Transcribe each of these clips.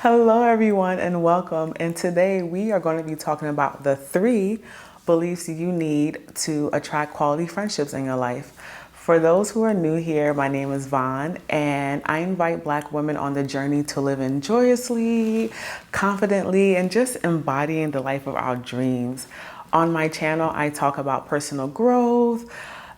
Hello, everyone, and welcome. And today we are going to be talking about the 3 beliefs you need to attract quality friendships in your life. For those who are new here, my name is Vaughn, and I invite Black women on the journey to live joyously, confidently, and just embodying the life of our dreams. On my channel, I talk about personal growth,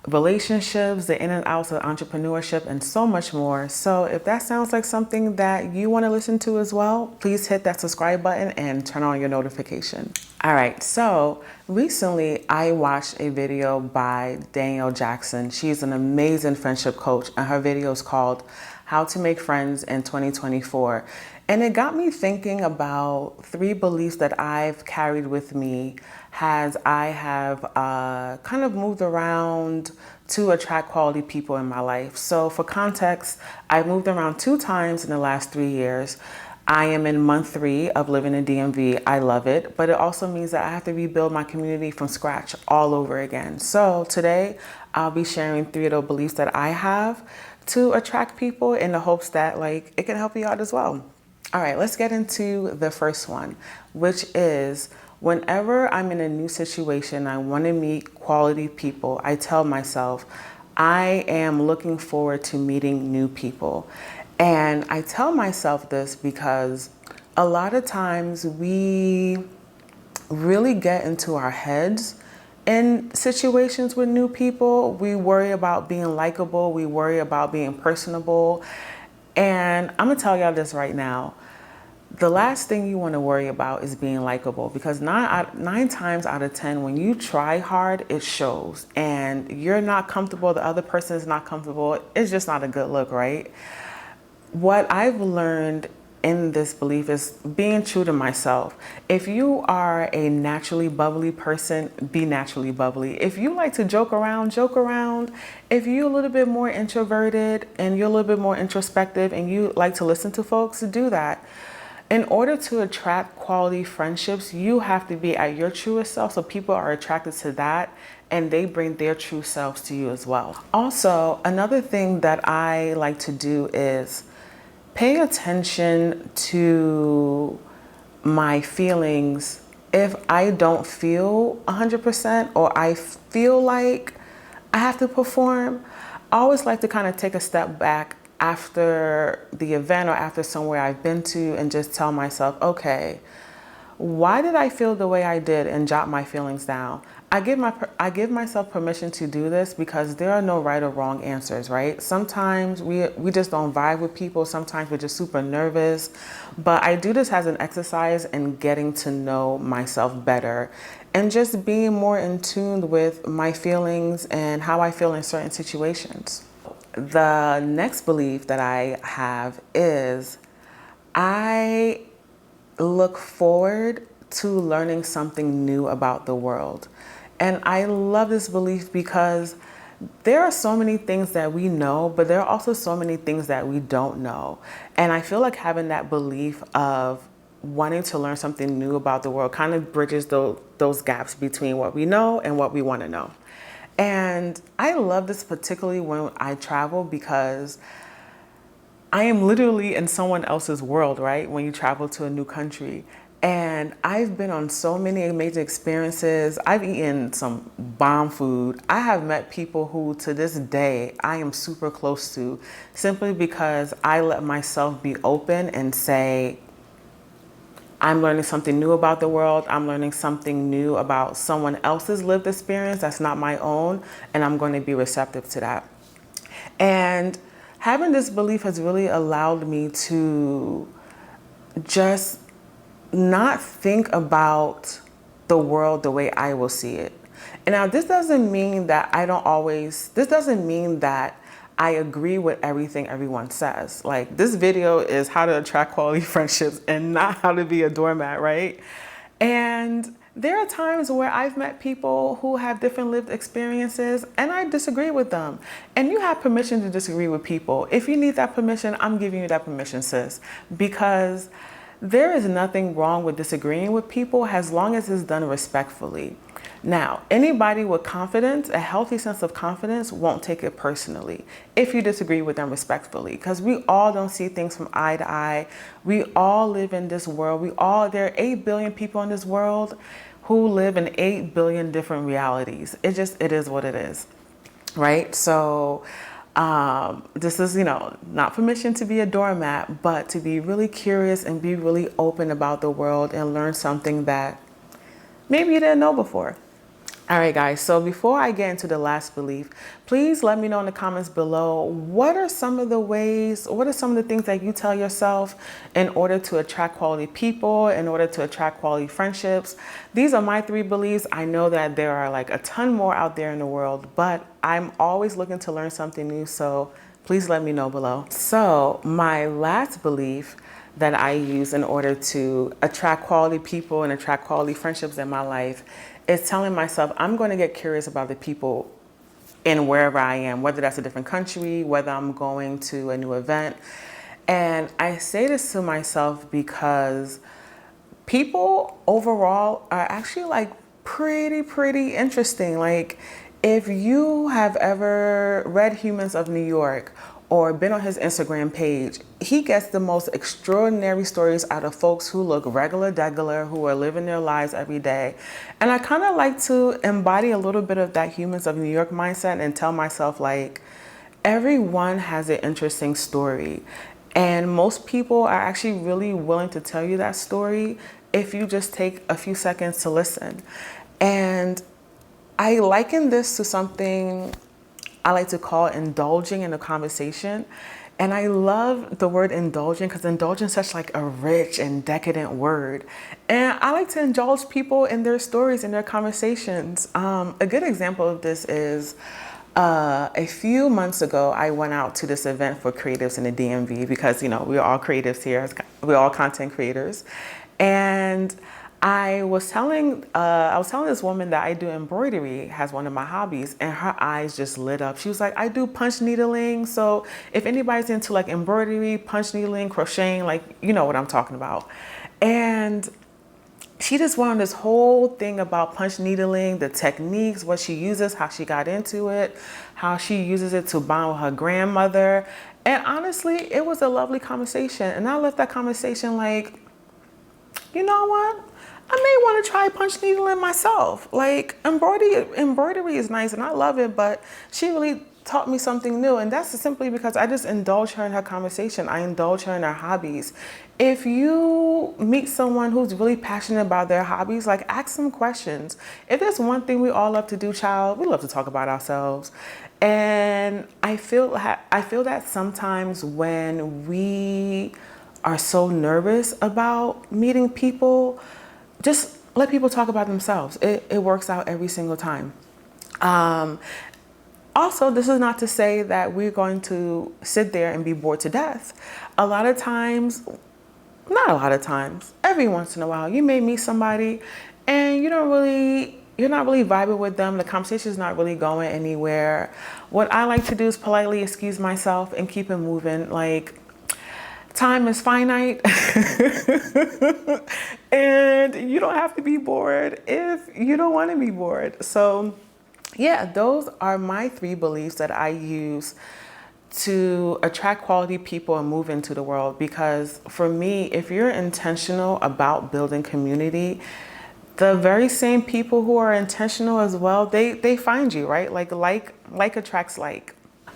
relationships, the in and outs of entrepreneurship, and so much more. So if that sounds like something that you want to listen to as well, please hit that subscribe button and turn on your notification. All right, so recently I watched a video by Danielle Jackson. She's an amazing friendship coach, and her video is called How to Make Friends in 2024. And it got me thinking about 3 beliefs that I've carried with me as I have kind of moved around to attract quality people in my life. So for context, I've moved around 2 times in the last 3 years. I am in month 3 of living in DMV. I love it, but it also means that I have to rebuild my community from scratch all over again. So today I'll be sharing 3 of the beliefs that I have to attract people in the hopes that it can help you out as well. All right, let's get into the first one, which is whenever I'm in a new situation, I want to meet quality people, I tell myself, I am looking forward to meeting new people. And I tell myself this because a lot of times we really get into our heads in situations with new people. We worry about being likable, we worry about being personable. And I'm gonna tell y'all this right now. The last thing you want to worry about is being likable, because 9 times out of 10, when you try hard, it shows, and you're not comfortable, the other person is not comfortable. It's just not a good look, right? What I've learned in this belief is being true to myself. If you are a naturally bubbly person, be naturally bubbly. If you like to joke around, joke around. If you're a little bit more introverted and you're a little bit more introspective and you like to listen to folks, do that. In order to attract quality friendships, you have to be at your truest self, so people are attracted to that and they bring their true selves to you as well. Also, another thing that I like to do is pay attention to my feelings. If I don't feel 100% or I feel like I have to perform, I always like to kind of take a step back after the event or after somewhere I've been to and just tell myself, okay, why did I feel the way I did, and jot my feelings down. I give myself permission to do this because there are no right or wrong answers, right? Sometimes we just don't vibe with people. Sometimes we're just super nervous. But I do this as an exercise in getting to know myself better and just being more in tune with my feelings and how I feel in certain situations. The next belief that I have is I look forward to learning something new about the world. And I love this belief because there are so many things that we know, but there are also so many things that we don't know. And I feel like having that belief of wanting to learn something new about the world kind of bridges those gaps between what we know and what we want to know. And I love this particularly when I travel because I am literally in someone else's world, right? When you travel to a new country. And I've been on so many amazing experiences. I've eaten some bomb food. I have met people who to this day I am super close to, simply because I let myself be open and say, I'm learning something new about the world. I'm learning something new about someone else's lived experience that's not my own, and I'm going to be receptive to that. And having this belief has really allowed me to just not think about the world the way I will see it. And now this doesn't mean that this doesn't mean that I agree with everything everyone says. Like, this video is how to attract quality friendships and not how to be a doormat, right? And there are times where I've met people who have different lived experiences and I disagree with them. And you have permission to disagree with people. If you need that permission, I'm giving you that permission, sis. Because there is nothing wrong with disagreeing with people as long as it's done respectfully. Now, anybody with confidence, a healthy sense of confidence, won't take it personally if you disagree with them respectfully, because we all don't see things from eye to eye. We all live in this world. There are 8 billion people in this world who live in 8 billion different realities. It is what it is, right? So this is, not permission to be a doormat, but to be really curious and be really open about the world and learn something that maybe you didn't know before. All right, guys, so before I get into the last belief, please let me know in the comments below, what are some of the things that you tell yourself in order to attract quality people, in order to attract quality friendships? These are my 3 beliefs. I know that there are like a ton more out there in the world, but I'm always looking to learn something new, so please let me know below. So my last belief that I use in order to attract quality people and attract quality friendships in my life is telling myself I'm going to get curious about the people in wherever I am, whether that's a different country, whether I'm going to a new event. And I say this to myself because people overall are actually like pretty interesting. Like, if you have ever read Humans of New York or been on his Instagram page, he gets the most extraordinary stories out of folks who look regular, who are living their lives every day. And I kind of like to embody a little bit of that Humans of New York mindset and tell myself, like, everyone has an interesting story. And most people are actually really willing to tell you that story if you just take a few seconds to listen. And I liken this to something I like to call indulging in a conversation. And I love the word indulging because indulging is such like a rich and decadent word. And I like to indulge people in their stories and their conversations. A good example of this is a few months ago, I went out to this event for creatives in the DMV because, we're all creatives here. We're all content creators. And I was telling this woman that I do embroidery as one of my hobbies, and her eyes just lit up. She was like, I do punch needling. So if anybody's into like embroidery, punch needling, crocheting, like, you know what I'm talking about. And she just went on this whole thing about punch needling, the techniques, what she uses, how she got into it, how she uses it to bond with her grandmother. And honestly, it was a lovely conversation. And I left that conversation like, you know what? I may want to try punch needling myself. Like, embroidery is nice and I love it, but she really taught me something new. And that's simply because I just indulge her in her conversation. I indulge her in her hobbies. If you meet someone who's really passionate about their hobbies, like, ask them questions. If there's one thing we all love to do, child, we love to talk about ourselves. And I feel that sometimes when we are so nervous about meeting people, just let people talk about themselves. It works out every single time. Also, this is not to say that we're going to sit there and be bored to death. A lot of times, not a lot of times, every once in a while, you may meet somebody and you're not really vibing with them. The conversation's not really going anywhere. What I like to do is politely excuse myself and keep it moving. Like, time is finite and you don't have to be bored if you don't want to be bored. So yeah, those are my 3 beliefs that I use to attract quality people and move into the world. Because for me, if you're intentional about building community, the very same people who are intentional as well, they find you, right? Like attracts like.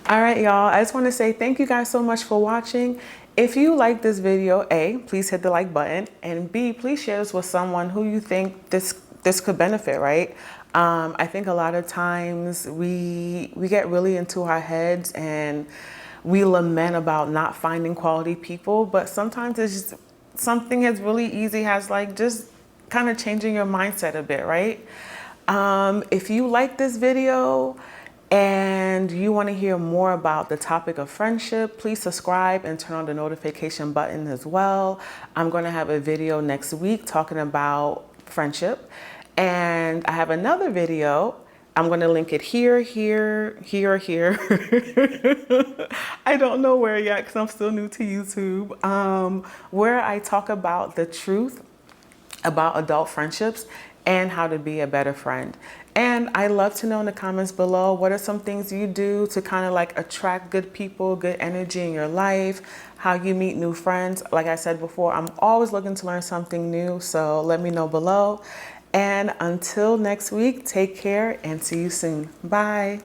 All right, y'all, I just want to say thank you guys so much for watching. If you like this video, A, please hit the like button, and B, please share this with someone who you think this could benefit, right? I think a lot of times we get really into our heads and we lament about not finding quality people, but sometimes it's just something as really easy as like just kind of changing your mindset a bit, right? If you like this video and you want to hear more about the topic of friendship, please subscribe and turn on the notification button as well. I'm going to have a video next week talking about friendship. And I have another video. I'm going to link it here. I don't know where yet because I'm still new to YouTube, where I talk about the truth about adult friendships and how to be a better friend. And I love to know in the comments below, what are some things you do to kind of like attract good people, good energy in your life, how you meet new friends. Like I said before, I'm always looking to learn something new, so let me know below. And until next week, take care and see you soon. Bye.